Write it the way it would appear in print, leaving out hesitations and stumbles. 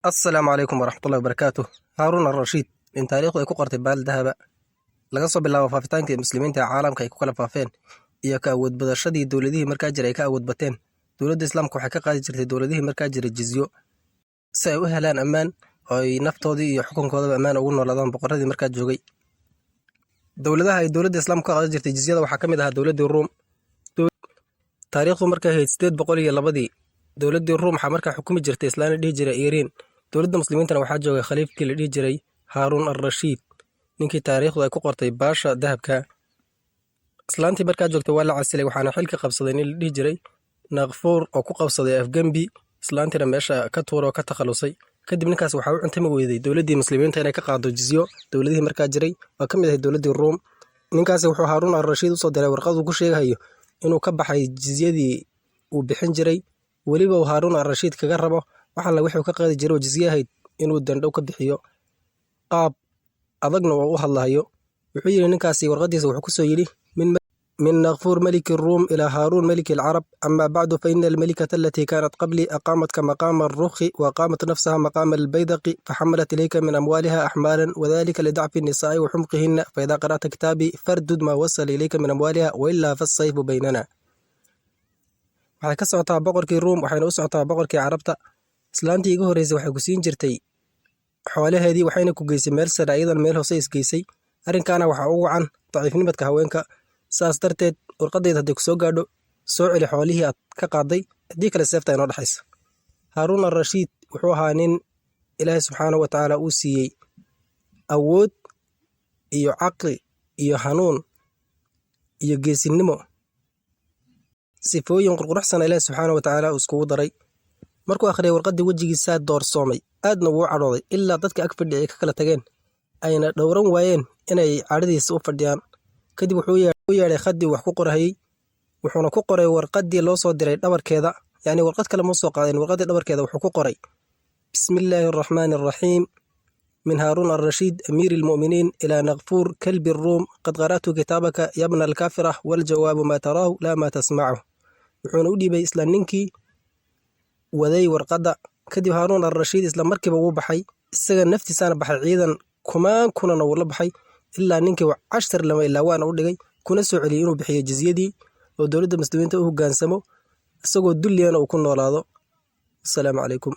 Assalaamu calaykum waraxmatullaahi wabarakaatuh. Haaruun al-Rashiid in taariikhdu ay ku qortay baal dahaba laga soo bilaabo faafitaankii muslimiinta ee caalamka ay ku kala faafeen iyo ka awood badashadii dowladihii markaa jiray ay ka awood bateen. Dowladda Islaamka waxay ka qaadi jirtay dowladihii markaa jiray jizyo si ay u helaan ammaan oo ay naftoodii iyo xukunkoodaba ammaan ugu noolaadaan boqorradii markaa joogay. Dowladaha ay dowladda Islaamka ka qaadi jirtay jizyada waxaa ka mid ahaa dowladdii Ruum. Taariikhdu markay ahayd 802 dowladdii Ruum waxaa markaa xukumi jirtay islaan la dhihi jiray Iiriin. Dowladda muslimiintana waxaa joogay khaliifkii la dhihi jiray Haaruun al-Rashiid, ninkii taariikhdu ay ku qortay baasha dahabka. Islaantii markaa joogtay waa la casilay waxaana xilka qabsaday nin la dhihi jiray Naqfuur oo ku qabsaday Afgembi, islaantiina meesha ka tuuro oo ka takhalusay. Kadib ninkaas waxaa u cuntami weyday dowladdii muslimiinta inay ka qaado jizyo dowladihii markaa jiray oo ka mid ahayd dowladdii Ruum. Ninkaasi wuxuu Haaruun al-Rashiid u soo diray warqad uu ku sheegayo inuu ka baxay jizyadii uu bixin jiray, weliba uu Haaruun al-Rashiid kaga rabo wax alla wixii uu ka qaadi jiray oo jizye ahayd inuu dandhow ka bixiyo. Qaab adagna waa u hadlahayo. Wuxuu yidhi ninkaasi warqadiisa wuxuu ku soo yidhi من نغفور ملك الروم إلى هارون ملك العرب أما بعد فإن الملكة التي كانت قبلي أقامتك مقام الرخ وأقامت نفسها مقام البيدق فحملت إليك من أموالها أحمالا وذلك لضعف النساء وحمقهن فإذا قرأت كتابي فاردد ما وصل إليك من أموالها وإلا فالسيف بيننا. waxay ka socotaa boqorkii Ruum waxayna u socotaa boqorkii Carabta. Islaantii igu horeysay waxay ku siin jirtay xoolaheedii waxayna ku geysay meel sare iyadan meel hoose isgeysay. Arrinkaana waxaa ugu wacan daciifnimadka haweenka. saas darteed warqadayda hadday ku soo gaadho soo celi xoolihii aad ka qaaday haddii kale seefta inoo dhexaysa. Haaruun al-Rashiid wuxuu ahaa nin Ilaahay subxaanahu wa tacaala uu siiyey awood iyo caqli iyo hanuun iyo geesinimo, sifooyin qurquruxsan Ilaahay subxaanahu wa tacaala uu iskugu daray. Markuu akhriyay warqaddii wejigiisaa doorsoomay aadna wuu cadhooday ilaa dadka ag fadhiya ay ka kala tageen ayna dhowran waayeen inay cadhadiisa u fadhiyaan. kadib wuxuu yeedhay khaddii wax ku qorahayey wuxuuna ku qoray warqaddii loo soo diray dhabarkeeda, yacni warqad kale ma soo qaadeen, warqaddii dhabarkeeda wuxuu ku qoray bismillaahi araxmaani araxiim min haaruun al-rashiid amiiri almu'miniin ilaa naqfuur kalbi ruum qad qara'tu kitaabaka yabna alkaafira waljawaabu maa taraahu laa maa tasmacu. wuxuuna u dhiibay isla ninkii waday warqadda. kadib haaruun al-rashiid isla markiiba wuu baxay, isaga naftiisaana baxay, ciidan kunana wuu la baxay ilaa ninkii 10 lama ilaa waana u dhigay kuna soo celiyay inuu bixiyo jizyadii oo dowladda muslimiinta u hoggaansamo isagoo dulliyana uu ku noolaado. Assalaamu calaykum.